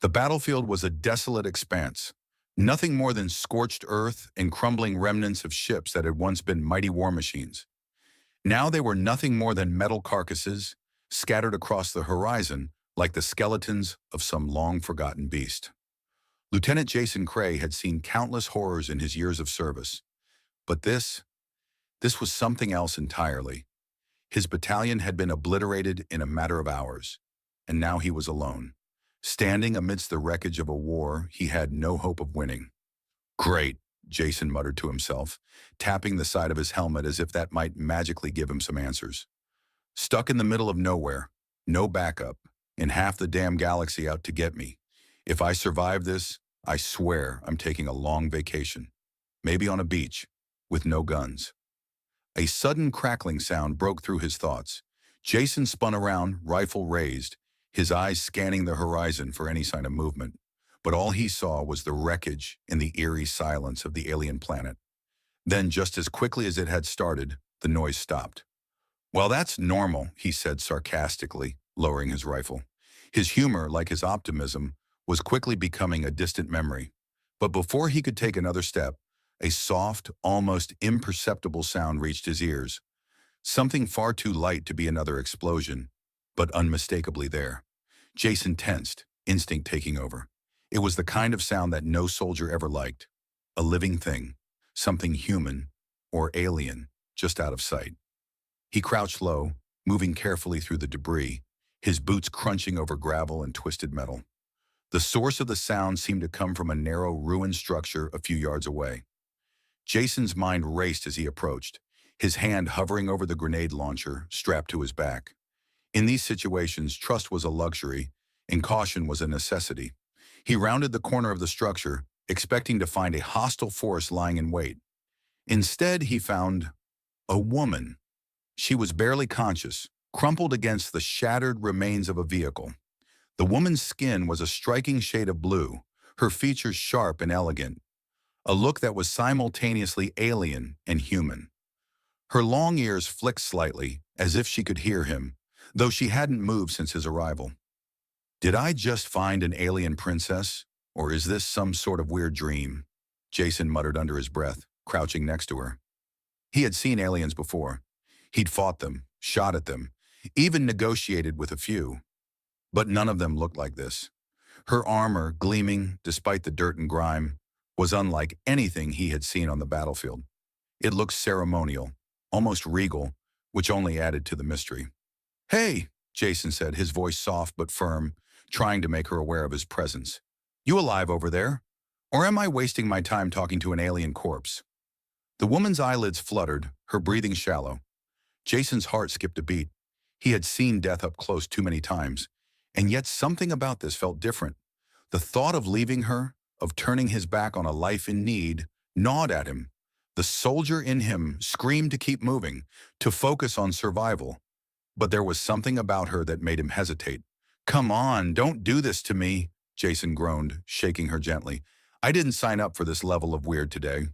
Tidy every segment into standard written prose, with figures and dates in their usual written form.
The battlefield was a desolate expanse, nothing more than scorched earth and crumbling remnants of ships that had once been mighty war machines. Now they were nothing more than metal carcasses scattered across the horizon like the skeletons of some long-forgotten beast. Lieutenant Jason Cray had seen countless horrors in his years of service, but this was something else entirely. His battalion had been obliterated in a matter of hours, and now he was alone, standing amidst the wreckage of a war he had no hope of winning. Great, Jason muttered to himself, tapping the side of his helmet as if that might magically give him some answers. Stuck in the middle of nowhere, no backup, and half the damn galaxy out to get me. If I survive this, I swear I'm taking a long vacation. Maybe on a beach, with no guns. A sudden crackling sound broke through his thoughts. Jason spun around, rifle raised, his eyes scanning the horizon for any sign of movement. But all he saw was the wreckage and the eerie silence of the alien planet. Then, just as quickly as it had started, the noise stopped. "Well, that's normal," he said sarcastically, lowering his rifle. His humor, like his optimism, was quickly becoming a distant memory. But before he could take another step, a soft, almost imperceptible sound reached his ears. Something far too light to be another explosion, but unmistakably there. Jason tensed, instinct taking over. It was the kind of sound that no soldier ever liked. A living thing, something human or alien, just out of sight. He crouched low, moving carefully through the debris, his boots crunching over gravel and twisted metal. The source of the sound seemed to come from a narrow, ruined structure a few yards away. Jason's mind raced as he approached, his hand hovering over the grenade launcher strapped to his back. In these situations, trust was a luxury, and caution was a necessity. He rounded the corner of the structure, expecting to find a hostile force lying in wait. Instead, he found a woman. She was barely conscious, crumpled against the shattered remains of a vehicle. The woman's skin was a striking shade of blue, her features sharp and elegant, a look that was simultaneously alien and human. Her long ears flicked slightly, as if she could hear him, though she hadn't moved since his arrival. Did I just find an alien princess, or is this some sort of weird dream? Jason muttered under his breath, crouching next to her. He had seen aliens before. He'd fought them, shot at them, even negotiated with a few. But none of them looked like this. Her armor, gleaming despite the dirt and grime, was unlike anything he had seen on the battlefield. It looked ceremonial, almost regal, which only added to the mystery. "Hey," Jason said, his voice soft but firm, trying to make her aware of his presence. "You alive over there? Or am I wasting my time talking to an alien corpse?" The woman's eyelids fluttered, her breathing shallow. Jason's heart skipped a beat. He had seen death up close too many times, and yet something about this felt different. The thought of leaving her, of turning his back on a life in need, gnawed at him. The soldier in him screamed to keep moving, to focus on survival. But there was something about her that made him hesitate. "Come on, don't do this to me," Jason groaned, shaking her gently. "I didn't sign up for this level of weird today."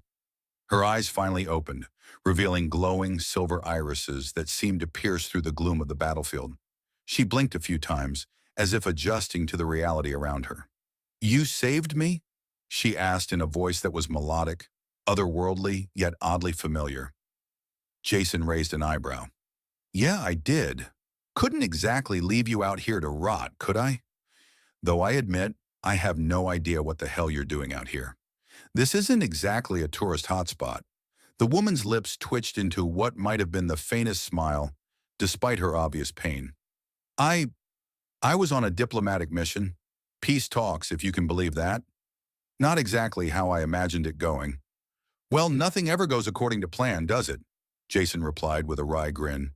Her eyes finally opened, revealing glowing silver irises that seemed to pierce through the gloom of the battlefield. She blinked a few times, as if adjusting to the reality around her. "You saved me?" she asked in a voice that was melodic, otherworldly, yet oddly familiar. Jason raised an eyebrow. "Yeah, I did. Couldn't exactly leave you out here to rot, could I? Though I admit, I have no idea what the hell you're doing out here. This isn't exactly a tourist hotspot." The woman's lips twitched into what might have been the faintest smile, despite her obvious pain. I was on a diplomatic mission. Peace talks, if you can believe that. Not exactly how I imagined it going." "Well, nothing ever goes according to plan, does it?" Jason replied with a wry grin.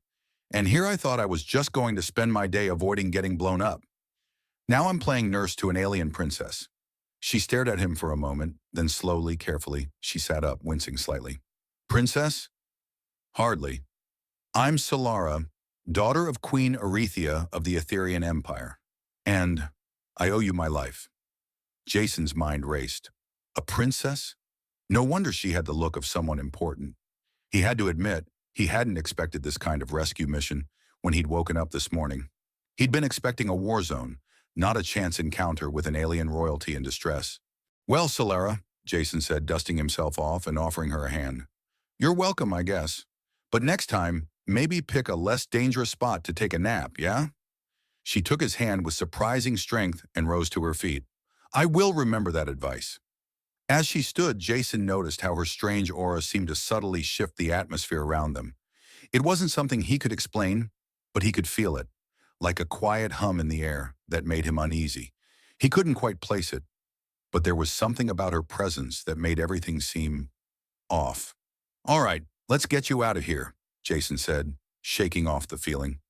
"And here I thought I was just going to spend my day avoiding getting blown up. Now I'm playing nurse to an alien princess." She stared at him for a moment, then slowly, carefully, she sat up, wincing slightly. "Princess? Hardly. I'm Solara, daughter of Queen Arethia of the Etherian Empire. And I owe you my life." Jason's mind raced. A princess? No wonder she had the look of someone important. He had to admit, he hadn't expected this kind of rescue mission when he'd woken up this morning. He'd been expecting a war zone, not a chance encounter with an alien royalty in distress. Well, Solara, Jason said, dusting himself off and offering her a hand. You're welcome, I guess. But next time, maybe pick a less dangerous spot to take a nap, yeah? She took his hand with surprising strength and rose to her feet. I will remember that advice. As she stood, Jason noticed how her strange aura seemed to subtly shift the atmosphere around them. It wasn't something he could explain, but he could feel it, like a quiet hum in the air that made him uneasy. He couldn't quite place it, but there was something about her presence that made everything seem off. All right, let's get you out of here, Jason said, shaking off the feeling.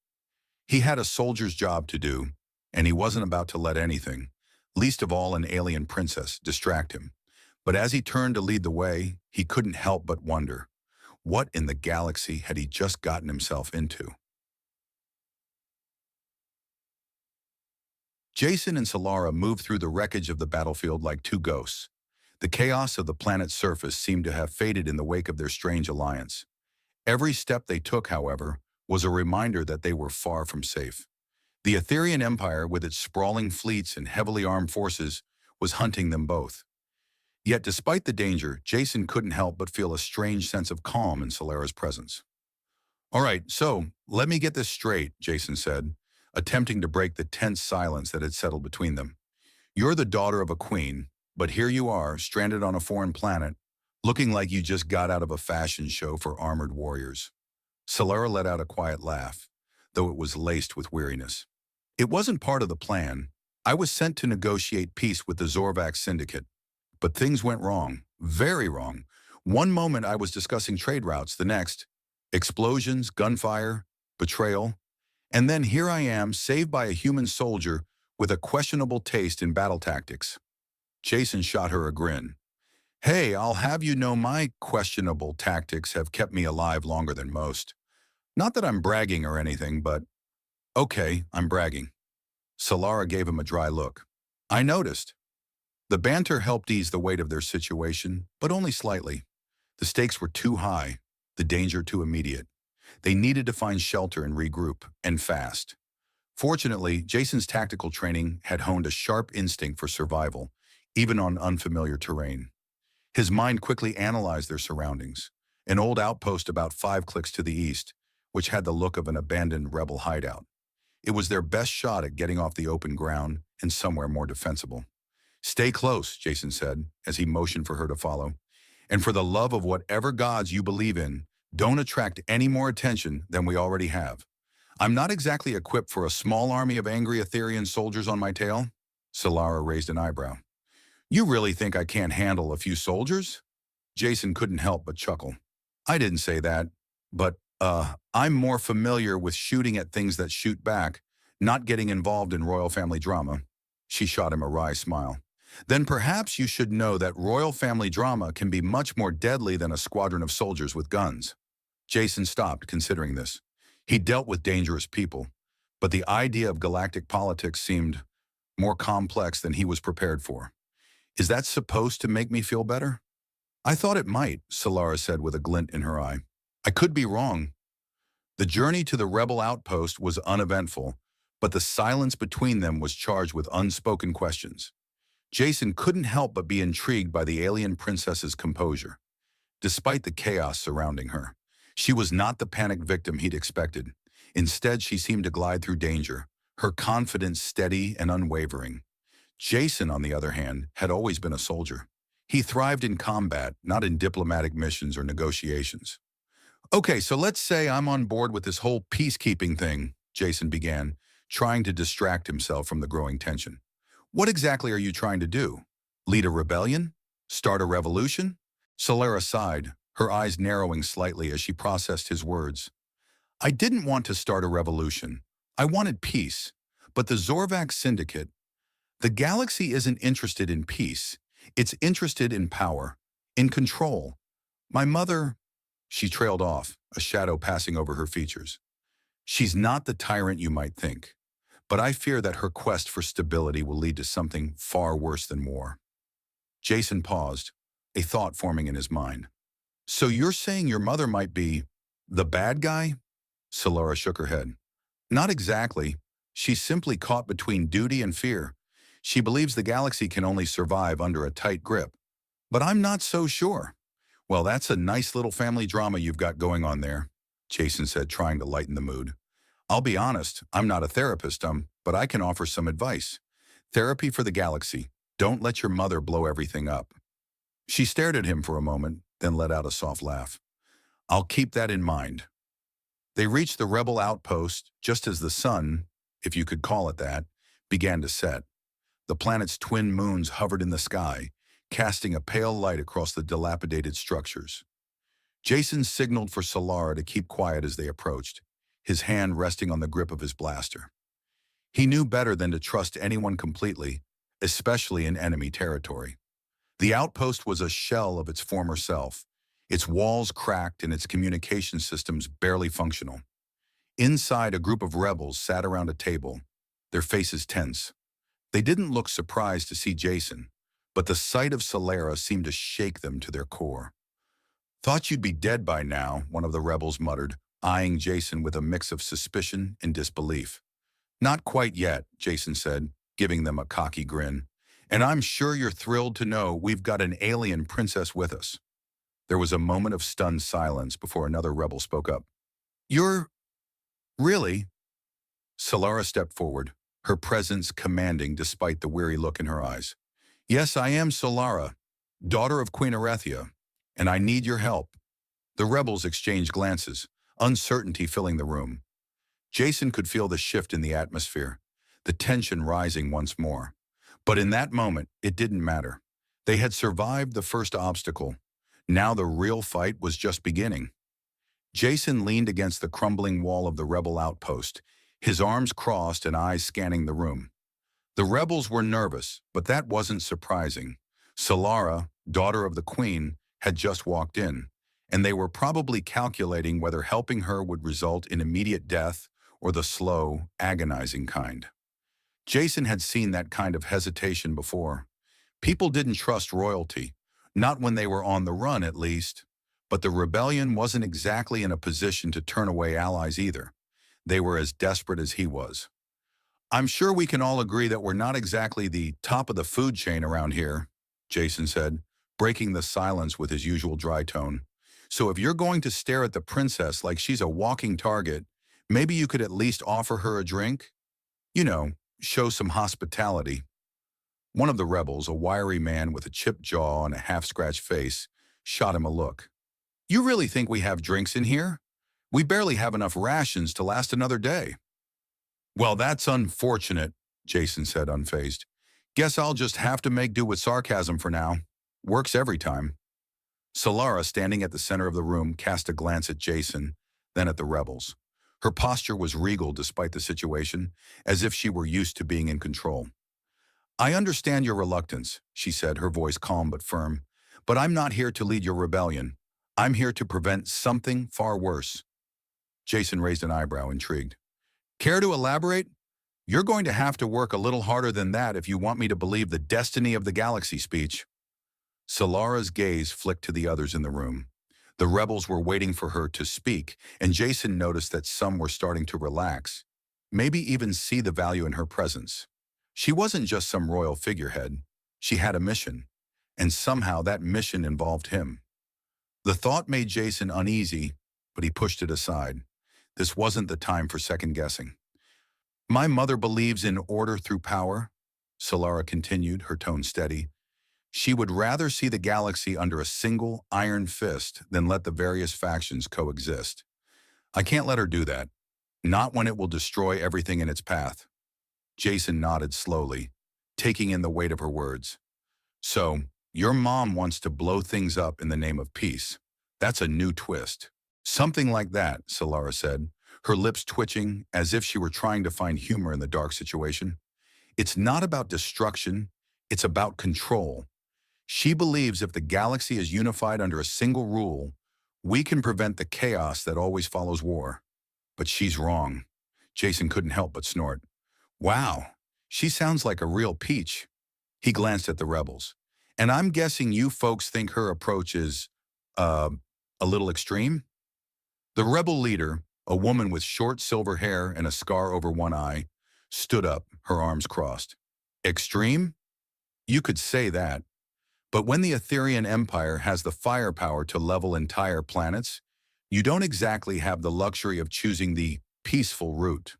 He had a soldier's job to do, and he wasn't about to let anything, least of all an alien princess, distract him. But as he turned to lead the way, he couldn't help but wonder, what in the galaxy had he just gotten himself into? Jason and Solara moved through the wreckage of the battlefield like two ghosts. The chaos of the planet's surface seemed to have faded in the wake of their strange alliance. Every step they took, however, was a reminder that they were far from safe. The Etherian Empire, with its sprawling fleets and heavily armed forces, was hunting them both. Yet despite the danger, Jason couldn't help but feel a strange sense of calm in Solara's presence. All right, so let me get this straight, Jason said, attempting to break the tense silence that had settled between them. You're the daughter of a queen, but here you are, stranded on a foreign planet, looking like you just got out of a fashion show for armored warriors. Solara let out a quiet laugh, though it was laced with weariness. It wasn't part of the plan. I was sent to negotiate peace with the Zorvax Syndicate. But things went wrong, very wrong. One moment I was discussing trade routes, the next, explosions, gunfire, betrayal. And then here I am, saved by a human soldier with a questionable taste in battle tactics. Jason shot her a grin. Hey, I'll have you know my questionable tactics have kept me alive longer than most. Not that I'm bragging or anything, but okay, I'm bragging. Solara gave him a dry look. I noticed. The banter helped ease the weight of their situation, but only slightly. The stakes were too high, the danger too immediate. They needed to find shelter and regroup, and fast. Fortunately, Jason's tactical training had honed a sharp instinct for survival, even on unfamiliar terrain. His mind quickly analyzed their surroundings. An old outpost about 5 clicks to the east, which had the look of an abandoned rebel hideout. It was their best shot at getting off the open ground and somewhere more defensible. Stay close, Jason said, as he motioned for her to follow. And for the love of whatever gods you believe in, don't attract any more attention than we already have. I'm not exactly equipped for a small army of angry Etherian soldiers on my tail. Solara raised an eyebrow. You really think I can't handle a few soldiers? Jason couldn't help but chuckle. I didn't say that, but, I'm more familiar with shooting at things that shoot back, not getting involved in royal family drama. She shot him a wry smile. Then perhaps you should know that royal family drama can be much more deadly than a squadron of soldiers with guns. Jason stopped, considering this. He dealt with dangerous people, but the idea of galactic politics seemed more complex than he was prepared for. Is that supposed to make me feel better? I thought it might, Solara said with a glint in her eye. I could be wrong. The journey to the rebel outpost was uneventful, but the silence between them was charged with unspoken questions. Jason couldn't help but be intrigued by the alien princess's composure. Despite the chaos surrounding her, she was not the panicked victim he'd expected. Instead, she seemed to glide through danger, her confidence steady and unwavering. Jason, on the other hand, had always been a soldier. He thrived in combat, not in diplomatic missions or negotiations. Okay, so let's say I'm on board with this whole peacekeeping thing, Jason began, trying to distract himself from the growing tension. What exactly are you trying to do? Lead a rebellion? Start a revolution? Solara sighed, her eyes narrowing slightly as she processed his words. I didn't want to start a revolution. I wanted peace. But the Zorvax Syndicate, the galaxy isn't interested in peace. It's interested in power, in control. My mother, she trailed off, a shadow passing over her features. She's not the tyrant you might think, but I fear that her quest for stability will lead to something far worse than war. Jason paused, a thought forming in his mind. So you're saying your mother might be the bad guy? Solara shook her head. Not exactly. She's simply caught between duty and fear. She believes the galaxy can only survive under a tight grip. But I'm not so sure. Well, that's a nice little family drama you've got going on there, Jason said, trying to lighten the mood. I'll be honest, I'm not a therapist, but I can offer some advice. Therapy for the galaxy. Don't let your mother blow everything up. She stared at him for a moment, then let out a soft laugh. I'll keep that in mind. They reached the rebel outpost just as the sun, if you could call it that, began to set. The planet's twin moons hovered in the sky, casting a pale light across the dilapidated structures. Jason signaled for Solara to keep quiet as they approached, his hand resting on the grip of his blaster. He knew better than to trust anyone completely, especially in enemy territory. The outpost was a shell of its former self, its walls cracked and its communication systems barely functional. Inside, a group of rebels sat around a table, their faces tense. They didn't look surprised to see Jason, but the sight of Solara seemed to shake them to their core. Thought you'd be dead by now, one of the rebels muttered, eyeing Jason with a mix of suspicion and disbelief. Not quite yet, Jason said, giving them a cocky grin. And I'm sure you're thrilled to know we've got an alien princess with us. There was a moment of stunned silence before another rebel spoke up. You're... really? Solara stepped forward, her presence commanding despite the weary look in her eyes. Yes, I am Solara, daughter of Queen Arethia, and I need your help. The rebels exchanged glances, uncertainty filling the room. Jason could feel the shift in the atmosphere, the tension rising once more. But in that moment, it didn't matter. They had survived the first obstacle. Now the real fight was just beginning. Jason leaned against the crumbling wall of the rebel outpost, his arms crossed and eyes scanning the room. The rebels were nervous, but that wasn't surprising. Solara, daughter of the queen, had just walked in, and they were probably calculating whether helping her would result in immediate death or the slow, agonizing kind. Jason had seen that kind of hesitation before. People didn't trust royalty, not when they were on the run at least, but the rebellion wasn't exactly in a position to turn away allies either. They were as desperate as he was. I'm sure we can all agree that we're not exactly the top of the food chain around here, Jason said, breaking the silence with his usual dry tone. So if you're going to stare at the princess like she's a walking target, maybe you could at least offer her a drink? You know, show some hospitality. One of the rebels, a wiry man with a chipped jaw and a half-scratched face, shot him a look. You really think we have drinks in here? We barely have enough rations to last another day. Well, that's unfortunate, Jason said, unfazed. Guess I'll just have to make do with sarcasm for now. Works every time. Solara, standing at the center of the room, cast a glance at Jason, then at the rebels. Her posture was regal despite the situation, as if she were used to being in control. I understand your reluctance, she said, her voice calm but firm, but I'm not here to lead your rebellion. I'm here to prevent something far worse. Jason raised an eyebrow, intrigued. Care to elaborate? You're going to have to work a little harder than that if you want me to believe the destiny of the galaxy speech. Solara's gaze flicked to the others in the room. The rebels were waiting for her to speak, and Jason noticed that some were starting to relax, maybe even see the value in her presence. She wasn't just some royal figurehead. She had a mission, and somehow that mission involved him. The thought made Jason uneasy, but he pushed it aside. This wasn't the time for second-guessing. My mother believes in order through power, Solara continued, her tone steady. She would rather see the galaxy under a single iron fist than let the various factions coexist. I can't let her do that. Not when it will destroy everything in its path. Jason nodded slowly, taking in the weight of her words. So, your mom wants to blow things up in the name of peace. That's a new twist. Something like that, Solara said, her lips twitching as if she were trying to find humor in the dark situation. It's not about destruction, it's about control. She believes if the galaxy is unified under a single rule, we can prevent the chaos that always follows war. But she's wrong. Jason couldn't help but snort. Wow, she sounds like a real peach. He glanced at the rebels. And I'm guessing you folks think her approach is, a little extreme? The rebel leader, a woman with short silver hair and a scar over one eye, stood up, her arms crossed. Extreme? You could say that. But when the Aetherian Empire has the firepower to level entire planets, you don't exactly have the luxury of choosing the peaceful route.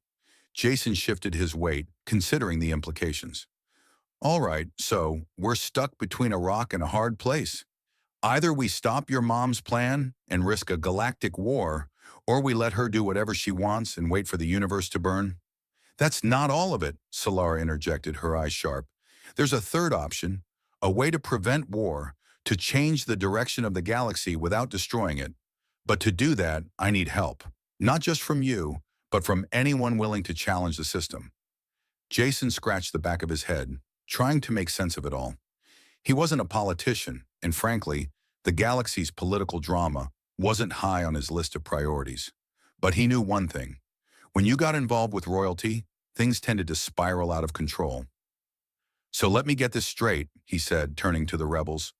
Jason shifted his weight, considering the implications. All right, so we're stuck between a rock and a hard place. Either we stop your mom's plan and risk a galactic war, or we let her do whatever she wants and wait for the universe to burn. That's not all of it, Solara interjected, her eyes sharp. There's a third option, a way to prevent war, to change the direction of the galaxy without destroying it. But to do that, I need help. Not just from you, but from anyone willing to challenge the system. Jason scratched the back of his head, trying to make sense of it all. He wasn't a politician, and frankly, the galaxy's political drama wasn't high on his list of priorities. But he knew one thing. When you got involved with royalty, things tended to spiral out of control. So let me get this straight, he said, turning to the rebels.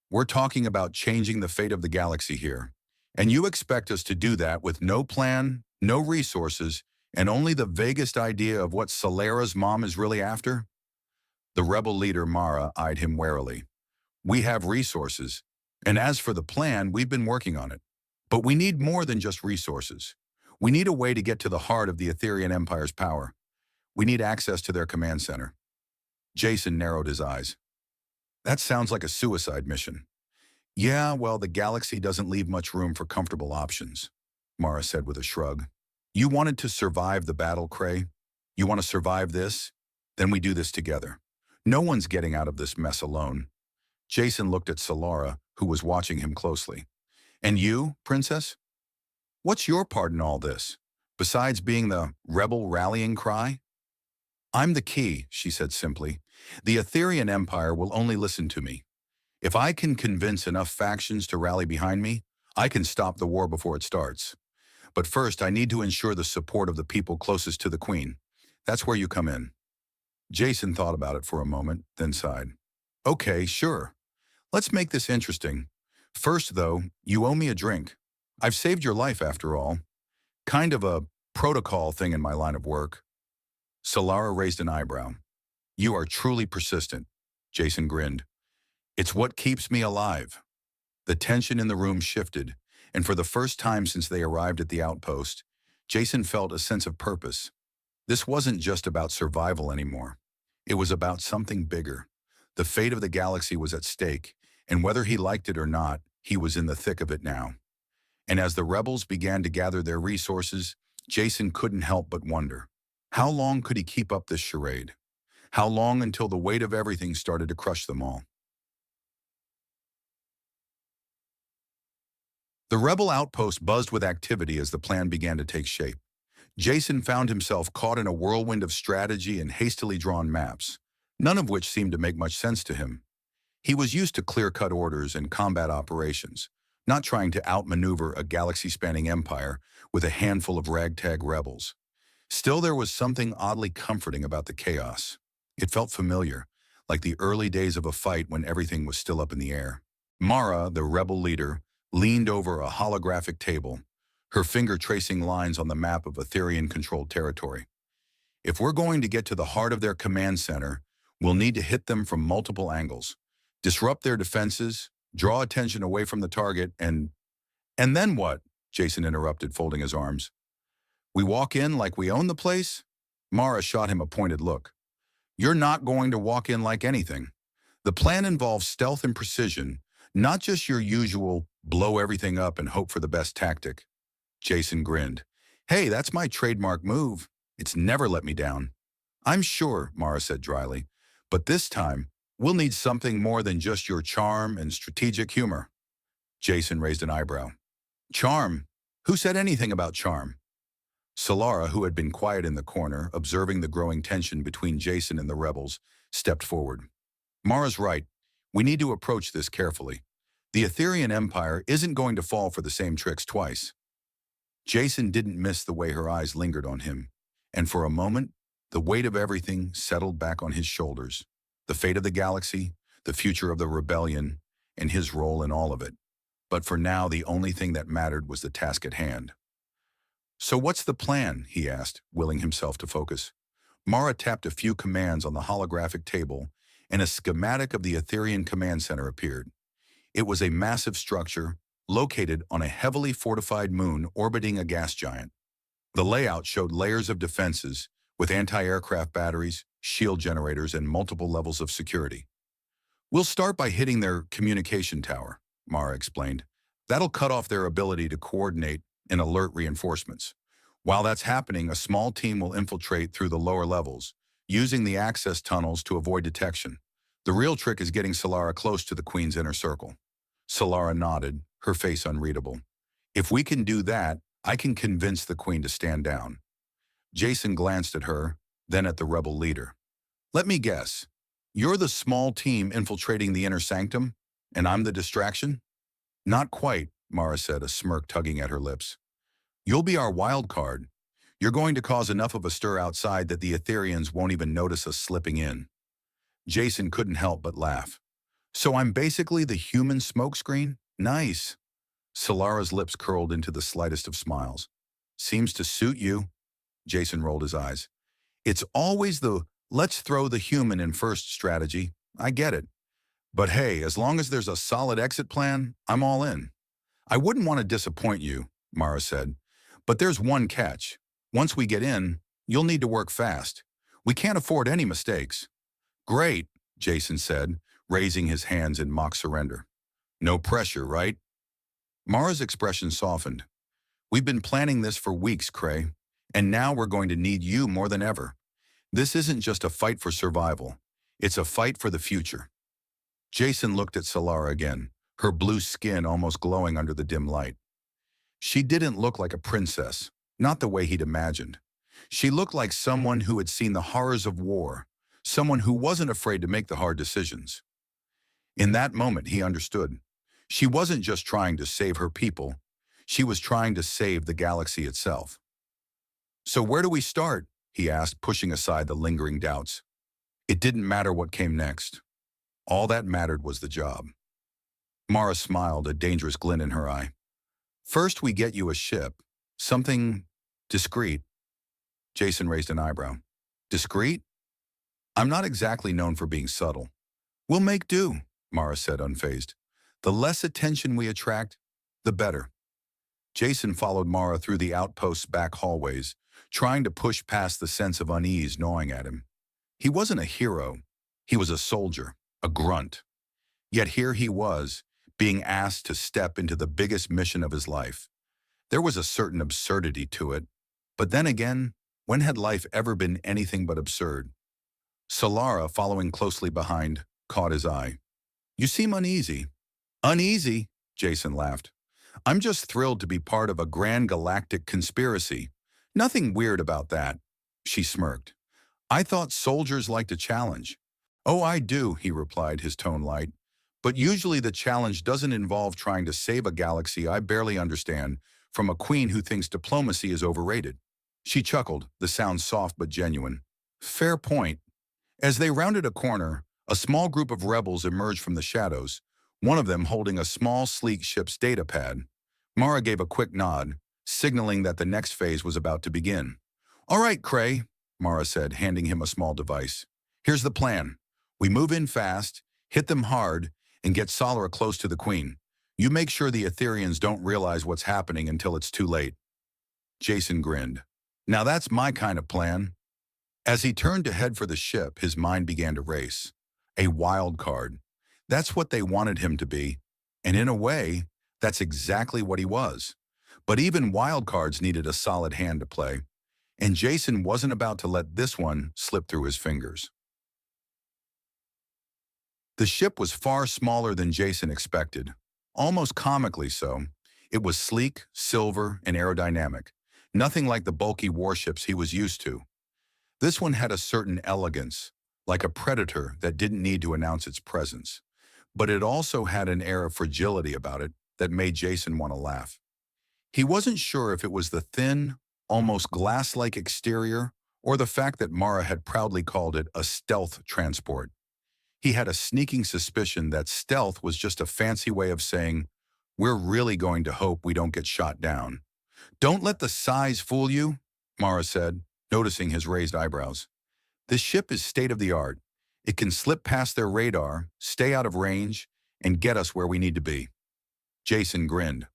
We're talking about changing the fate of the galaxy here. And you expect us to do that with no plan, no resources, and only the vaguest idea of what Solara's mom is really after? The rebel leader, Mara, eyed him warily. We have resources, and as for the plan, we've been working on it. But we need more than just resources. We need a way to get to the heart of the Aetherian Empire's power. We need access to their command center. Jason narrowed his eyes. That sounds like a suicide mission. Yeah, well, the galaxy doesn't leave much room for comfortable options, Mara said with a shrug. You wanted to survive the battle, Cray? You want to survive this? Then we do this together. No one's getting out of this mess alone. Jason looked at Solara, who was watching him closely. And you, Princess? What's your part in all this, besides being the rebel rallying cry? I'm the key, she said simply. The Aetherian Empire will only listen to me. If I can convince enough factions to rally behind me, I can stop the war before it starts. But first, I need to ensure the support of the people closest to the Queen. That's where you come in. Jason thought about it for a moment, then sighed. Okay, sure. Let's make this interesting. First, though, you owe me a drink. I've saved your life, after all. Kind of a protocol thing in my line of work. Solara raised an eyebrow. You are truly persistent, Jason grinned. It's what keeps me alive. The tension in the room shifted, and for the first time since they arrived at the outpost, Jason felt a sense of purpose. This wasn't just about survival anymore. It was about something bigger. The fate of the galaxy was at stake, and whether he liked it or not, he was in the thick of it now. And as the rebels began to gather their resources, Jason couldn't help but wonder. How long could he keep up this charade? How long until the weight of everything started to crush them all? The rebel outpost buzzed with activity as the plan began to take shape. Jason found himself caught in a whirlwind of strategy and hastily drawn maps, none of which seemed to make much sense to him. He was used to clear-cut orders and combat operations, not trying to outmaneuver a galaxy-spanning empire with a handful of ragtag rebels. Still, there was something oddly comforting about the chaos. It felt familiar, like the early days of a fight when everything was still up in the air. Mara, the rebel leader, leaned over a holographic table, her finger tracing lines on the map of Aetherian-controlled territory. If we're going to get to the heart of their command center, we'll need to hit them from multiple angles, disrupt their defenses, draw attention away from the target, and then what? Jason interrupted, folding his arms. We walk in like we own the place? Mara shot him a pointed look. You're not going to walk in like anything. The plan involves stealth and precision, not just your usual blow everything up and hope for the best tactic. Jason grinned. Hey, that's my trademark move. It's never let me down. I'm sure, Mara said dryly, but this time, we'll need something more than just your charm and strategic humor. Jason raised an eyebrow. Charm? Who said anything about charm? Solara, who had been quiet in the corner, observing the growing tension between Jason and the rebels, stepped forward. Mara's right. We need to approach this carefully. The Aetherian Empire isn't going to fall for the same tricks twice. Jason didn't miss the way her eyes lingered on him, and for a moment, the weight of everything settled back on his shoulders. The fate of the galaxy, the future of the rebellion, and his role in all of it. But for now, the only thing that mattered was the task at hand. So what's the plan? He asked, willing himself to focus. Mara tapped a few commands on the holographic table, and a schematic of the Etherian command center appeared. It was a massive structure located on a heavily fortified moon orbiting a gas giant. The layout showed layers of defenses with anti-aircraft batteries, shield generators, and multiple levels of security. "We'll start by hitting their communication tower," Mara explained. "That'll cut off their ability to coordinate and alert reinforcements. While that's happening, a small team will infiltrate through the lower levels, using the access tunnels to avoid detection. The real trick is getting Solara close to the Queen's inner circle." Solara nodded, her face unreadable. "If we can do that, I can convince the Queen to stand down." Jason glanced at her, then at the rebel leader. "Let me guess. You're the small team infiltrating the inner sanctum, and I'm the distraction?" "Not quite," Mara said, a smirk tugging at her lips. "You'll be our wild card. You're going to cause enough of a stir outside that the Etherians won't even notice us slipping in." Jason couldn't help but laugh. "So I'm basically the human smokescreen? Nice." Solara's lips curled into the slightest of smiles. "Seems to suit you." Jason rolled his eyes. "It's always the let's throw the human in first strategy. I get it. But hey, as long as there's a solid exit plan, I'm all in." "I wouldn't want to disappoint you," Mara said. "But there's one catch. Once we get in, you'll need to work fast. We can't afford any mistakes." "Great," Jason said, raising his hands in mock surrender. "No pressure, right?" Mara's expression softened. "We've been planning this for weeks, Cray, and now we're going to need you more than ever. This isn't just a fight for survival. It's a fight for the future." Jason looked at Solara again, her blue skin almost glowing under the dim light. She didn't look like a princess, not the way he'd imagined. She looked like someone who had seen the horrors of war, someone who wasn't afraid to make the hard decisions. In that moment, he understood. She wasn't just trying to save her people. She was trying to save the galaxy itself. "So where do we start?" he asked, pushing aside the lingering doubts. It didn't matter what came next. All that mattered was the job. Mara smiled, a dangerous glint in her eye. "First, we get you a ship. Something discreet." Jason raised an eyebrow. "Discreet? I'm not exactly known for being subtle." "We'll make do," Mara said, unfazed. "The less attention we attract, the better." Jason followed Mara through the outpost's back hallways, trying to push past the sense of unease gnawing at him. He wasn't a hero. He was a soldier, a grunt. Yet here he was, being asked to step into the biggest mission of his life. There was a certain absurdity to it. But then again, when had life ever been anything but absurd? Solara, following closely behind, caught his eye. "You seem uneasy." "Uneasy?" Jason laughed. "I'm just thrilled to be part of a grand galactic conspiracy. Nothing weird about that." She smirked. "I thought soldiers liked a challenge." "Oh, I do," he replied, his tone light. "But usually the challenge doesn't involve trying to save a galaxy I barely understand from a queen who thinks diplomacy is overrated." She chuckled, the sound soft but genuine. "Fair point." As they rounded a corner, a small group of rebels emerged from the shadows, one of them holding a small, sleek ship's data pad. Mara gave a quick nod, signaling that the next phase was about to begin. "All right, Cray," Mara said, handing him a small device. "Here's the plan. We move in fast, hit them hard, and get Solara close to the Queen. You make sure the Etherians don't realize what's happening until it's too late." Jason grinned. "Now that's my kind of plan." As he turned to head for the ship, his mind began to race. A wild card. That's what they wanted him to be. And in a way, that's exactly what he was. But even wild cards needed a solid hand to play. And Jason wasn't about to let this one slip through his fingers. The ship was far smaller than Jason expected, almost comically so. It was sleek, silver, and aerodynamic, nothing like the bulky warships he was used to. This one had a certain elegance, like a predator that didn't need to announce its presence. But it also had an air of fragility about it that made Jason want to laugh. He wasn't sure if it was the thin, almost glass-like exterior or the fact that Mara had proudly called it a stealth transport. He had a sneaking suspicion that stealth was just a fancy way of saying, "We're really going to hope we don't get shot down." "Don't let the size fool you," Mara said, noticing his raised eyebrows. This ship is state-of-the-art. It can slip past their radar, stay out of range, and get us where we need to be. Jason grinned.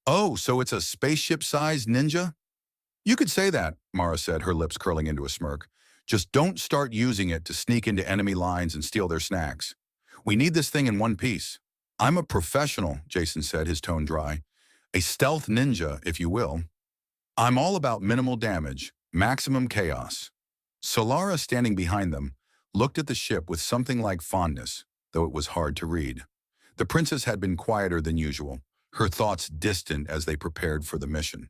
Oh, so it's a spaceship-sized ninja? You could say that, Mara said, her lips curling into a smirk. Just don't start using it to sneak into enemy lines and steal their snacks. We need this thing in one piece. I'm a professional, Jason said, his tone dry. A stealth ninja, if you will. I'm all about minimal damage, maximum chaos. Solara, standing behind them, looked at the ship with something like fondness, though it was hard to read. The princess had been quieter than usual, her thoughts distant as they prepared for the mission.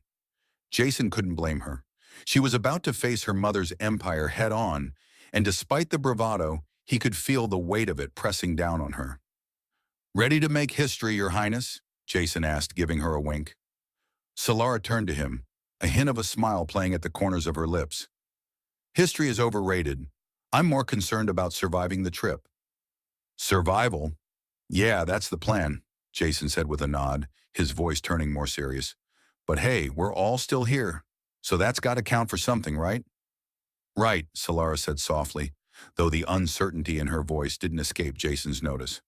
Jason couldn't blame her. She was about to face her mother's empire head-on, and despite the bravado, he could feel the weight of it pressing down on her. "Ready to make history, Your Highness?" Jason asked, giving her a wink. Solara turned to him, a hint of a smile playing at the corners of her lips. "History is overrated. I'm more concerned about surviving the trip." "Survival? Yeah, that's the plan," Jason said with a nod, his voice turning more serious. "But hey, we're all still here, so that's got to count for something, right?" "Right," Solara said softly, though the uncertainty in her voice didn't escape Jason's notice.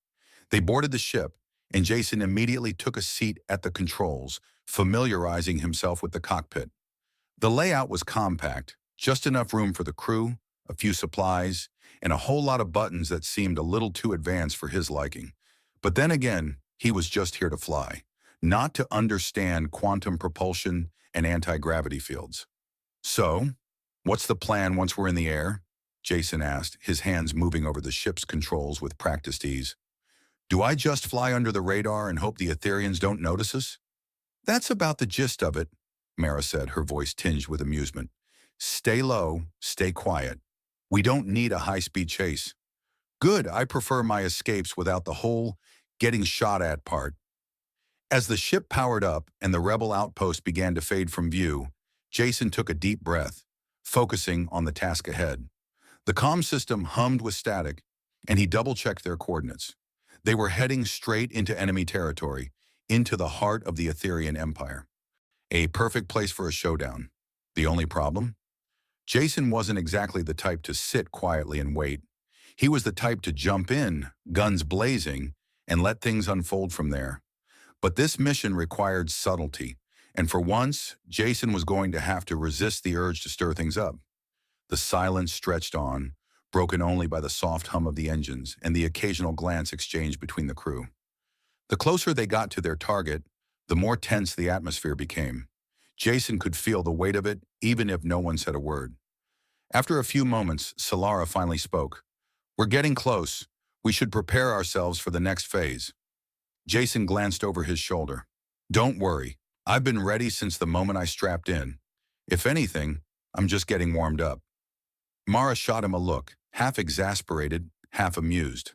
They boarded the ship, and Jason immediately took a seat at the controls, familiarizing himself with the cockpit. The layout was compact, just enough room for the crew, a few supplies, and a whole lot of buttons that seemed a little too advanced for his liking. But then again, he was just here to fly, not to understand quantum propulsion and anti-gravity fields. "So, what's the plan once we're in the air?" Jason asked, his hands moving over the ship's controls with practiced ease. "Do I just fly under the radar and hope the Etherians don't notice us?" "That's about the gist of it," Mara said, her voice tinged with amusement. "Stay low, stay quiet. We don't need a high-speed chase." "Good, I prefer my escapes without the whole getting shot at part." As the ship powered up and the rebel outpost began to fade from view, Jason took a deep breath, focusing on the task ahead. The comm system hummed with static, and he double-checked their coordinates. They were heading straight into enemy territory, into the heart of the Etherian Empire. A perfect place for a showdown. The only problem? Jason wasn't exactly the type to sit quietly and wait. He was the type to jump in, guns blazing, and let things unfold from there. But this mission required subtlety, and for once, Jason was going to have to resist the urge to stir things up. The silence stretched on, broken only by the soft hum of the engines and the occasional glance exchanged between the crew. The closer they got to their target, the more tense the atmosphere became. Jason could feel the weight of it, even if no one said a word. After a few moments, Solara finally spoke. "We're getting close. We should prepare ourselves for the next phase." Jason glanced over his shoulder. "Don't worry. I've been ready since the moment I strapped in. If anything, I'm just getting warmed up." Mara shot him a look, half exasperated, half amused.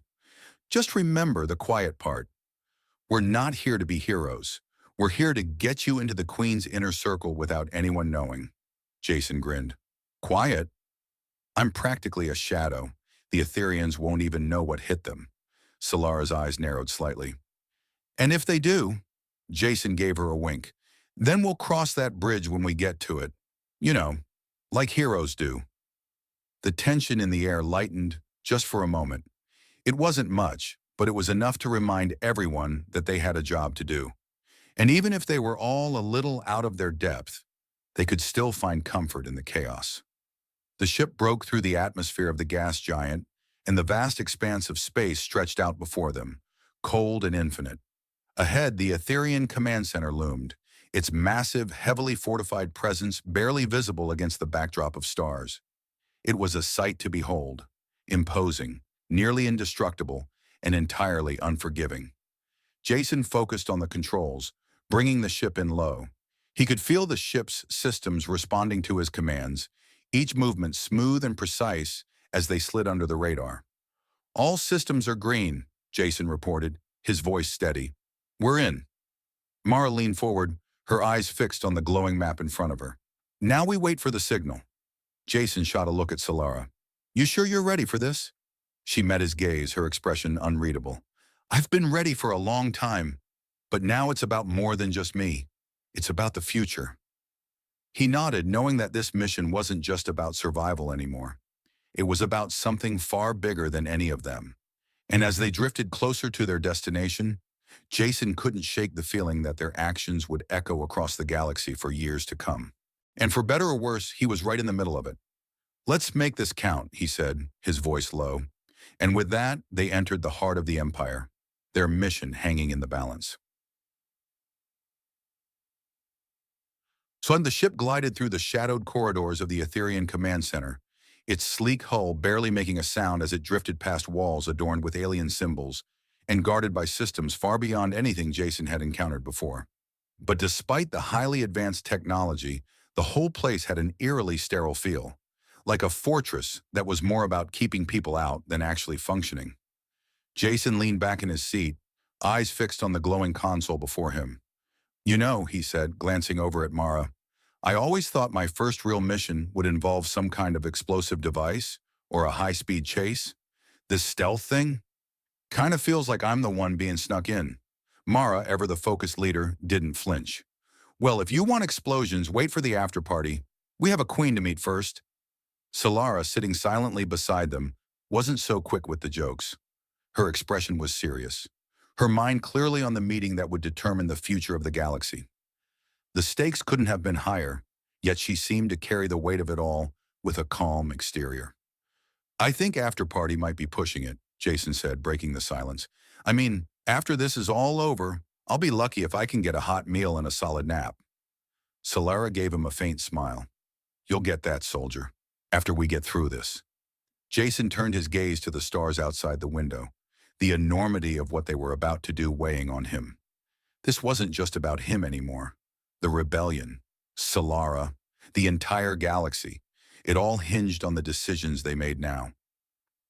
"Just remember the quiet part. We're not here to be heroes. We're here to get you into the Queen's inner circle without anyone knowing." Jason grinned. "Quiet? I'm practically a shadow. The Etherians won't even know what hit them." Solara's eyes narrowed slightly. "And if they do," Jason gave her a wink, "then we'll cross that bridge when we get to it. You know, like heroes do." The tension in the air lightened just for a moment. It wasn't much, but it was enough to remind everyone that they had a job to do. And even if they were all a little out of their depth, they could still find comfort in the chaos. The ship broke through the atmosphere of the gas giant, and the vast expanse of space stretched out before them, cold and infinite. Ahead, the Etherian command center loomed, its massive, heavily fortified presence barely visible against the backdrop of stars. It was a sight to behold, imposing, nearly indestructible, and entirely unforgiving. Jason focused on the controls, bringing the ship in low. He could feel the ship's systems responding to his commands, each movement smooth and precise as they slid under the radar. "All systems are green," Jason reported, his voice steady. "We're in." Mara leaned forward, her eyes fixed on the glowing map in front of her. "Now we wait for the signal." Jason shot a look at Solara. "You sure you're ready for this?" She met his gaze, her expression unreadable. "I've been ready for a long time, but now it's about more than just me. It's about the future." He nodded, knowing that this mission wasn't just about survival anymore. It was about something far bigger than any of them. And as they drifted closer to their destination, Jason couldn't shake the feeling that their actions would echo across the galaxy for years to come. And for better or worse, he was right in the middle of it. "Let's make this count," he said, his voice low. And with that, they entered the heart of the Empire, their mission hanging in the balance. So the ship glided through the shadowed corridors of the Etherian Command Center, its sleek hull barely making a sound as it drifted past walls adorned with alien symbols and guarded by systems far beyond anything Jason had encountered before. But despite the highly advanced technology, the whole place had an eerily sterile feel, like a fortress that was more about keeping people out than actually functioning. Jason leaned back in his seat, eyes fixed on the glowing console before him. "You know," he said, glancing over at Mara, "I always thought my first real mission would involve some kind of explosive device or a high-speed chase. This stealth thing kind of feels like I'm the one being snuck in." Mara, ever the focused leader, didn't flinch. "Well, if you want explosions, wait for the after-party. We have a queen to meet first." Solara, sitting silently beside them, wasn't so quick with the jokes. Her expression was serious, her mind clearly on the meeting that would determine the future of the galaxy. The stakes couldn't have been higher, yet she seemed to carry the weight of it all with a calm exterior. "I think after-party might be pushing it," Jason said, breaking the silence. "I mean, after this is all over, I'll be lucky if I can get a hot meal and a solid nap." Solara gave him a faint smile. "You'll get that, soldier, after we get through this." Jason turned his gaze to the stars outside the window, the enormity of what they were about to do weighing on him. This wasn't just about him anymore. The rebellion, Solara, the entire galaxy, it all hinged on the decisions they made now.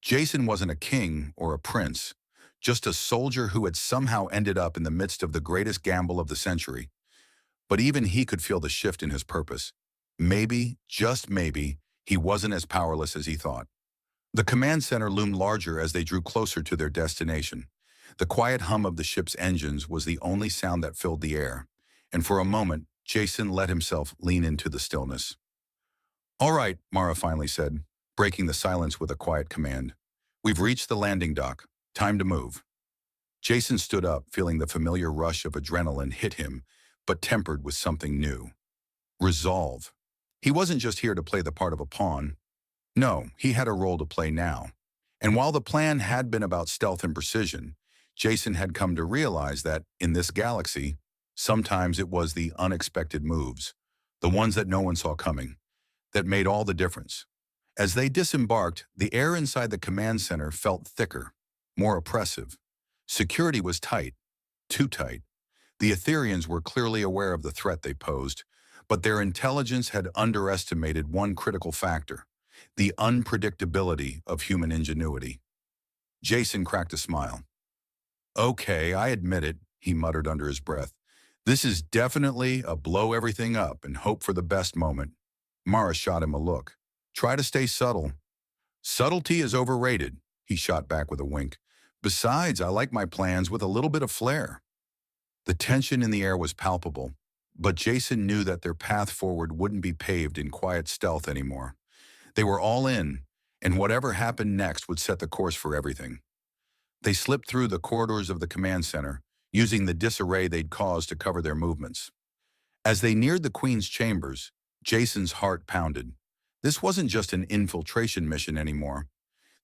Jason wasn't a king or a prince, just a soldier who had somehow ended up in the midst of the greatest gamble of the century. But even he could feel the shift in his purpose. Maybe, just maybe, he wasn't as powerless as he thought. The command center loomed larger as they drew closer to their destination. The quiet hum of the ship's engines was the only sound that filled the air, and for a moment, Jason let himself lean into the stillness. "All right," Mara finally said, breaking the silence with a quiet command. "We've reached the landing dock. Time to move." Jason stood up, feeling the familiar rush of adrenaline hit him, but tempered with something new. Resolve. He wasn't just here to play the part of a pawn. No, he had a role to play now. And while the plan had been about stealth and precision, Jason had come to realize that, in this galaxy, sometimes it was the unexpected moves, the ones that no one saw coming, that made all the difference. As they disembarked, the air inside the command center felt thicker, more oppressive. Security was tight, too tight. The Etherians were clearly aware of the threat they posed, but their intelligence had underestimated one critical factor: the unpredictability of human ingenuity. Jason cracked a smile. "Okay, I admit it," he muttered under his breath. "This is definitely a blow everything up and hope for the best moment." Mara shot him a look. "Try to stay subtle." "Subtlety is overrated," he shot back with a wink. "Besides, I like my plans with a little bit of flair." The tension in the air was palpable, but Jason knew that their path forward wouldn't be paved in quiet stealth anymore. They were all in, and whatever happened next would set the course for everything. They slipped through the corridors of the command center, using the disarray they'd caused to cover their movements. As they neared the Queen's chambers, Jason's heart pounded. This wasn't just an infiltration mission anymore.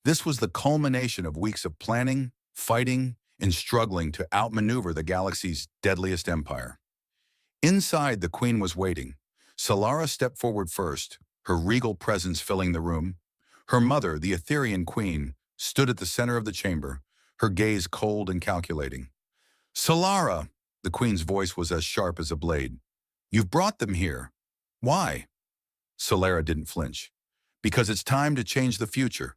This was the culmination of weeks of planning, fighting, and struggling to outmaneuver the galaxy's deadliest empire. Inside, the Queen was waiting. Solara stepped forward first, her regal presence filling the room. Her mother, the Etherian Queen, stood at the center of the chamber, her gaze cold and calculating. "Solara," the Queen's voice was as sharp as a blade. "You've brought them here. Why?" Solara didn't flinch. "Because it's time to change the future."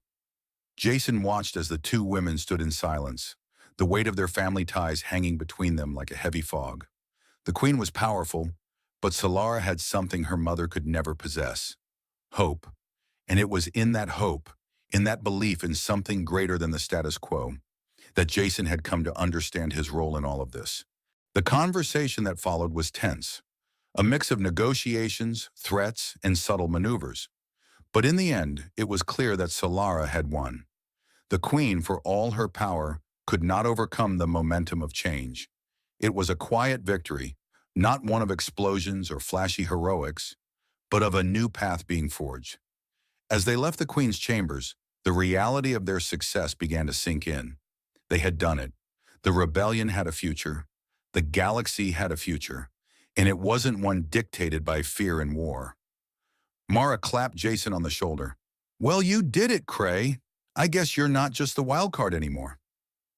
Jason watched as the two women stood in silence, the weight of their family ties hanging between them like a heavy fog. The Queen was powerful, but Solara had something her mother could never possess: hope. And it was in that hope, in that belief in something greater than the status quo, that Jason had come to understand his role in all of this. The conversation that followed was tense, a mix of negotiations, threats, and subtle maneuvers. But in the end, it was clear that Solara had won. The Queen, for all her power, could not overcome the momentum of change. It was a quiet victory, not one of explosions or flashy heroics, but of a new path being forged. As they left the Queen's chambers, the reality of their success began to sink in. They had done it. The rebellion had a future. The galaxy had a future. And it wasn't one dictated by fear and war. Mara clapped Jason on the shoulder. "Well, you did it, Cray. I guess you're not just the wild card anymore."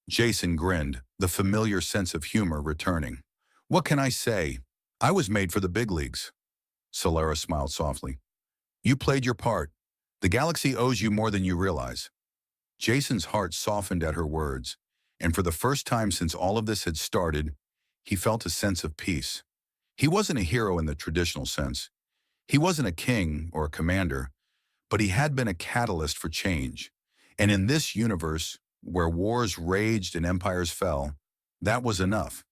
Jason grinned, the familiar sense of humor returning. "What can I say? I was made for the big leagues." Solara smiled softly. "You played your part. The galaxy owes you more than you realize." Jason's heart softened at her words, and for the first time since all of this had started, he felt a sense of peace. He wasn't a hero in the traditional sense. He wasn't a king or a commander, but he had been a catalyst for change. And in this universe, where wars raged and empires fell, that was enough.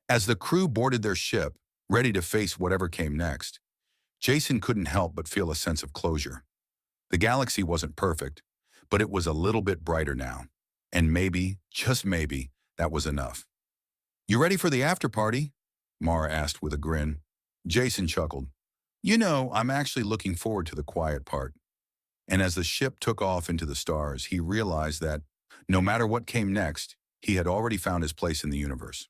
As the crew boarded their ship, ready to face whatever came next, Jason couldn't help but feel a sense of closure. The galaxy wasn't perfect, but it was a little bit brighter now. And maybe, just maybe, that was enough. "You ready for the after party?" Mara asked with a grin. Jason chuckled. "You know, I'm actually looking forward to the quiet part." And as the ship took off into the stars, he realized that, no matter what came next, he had already found his place in the universe.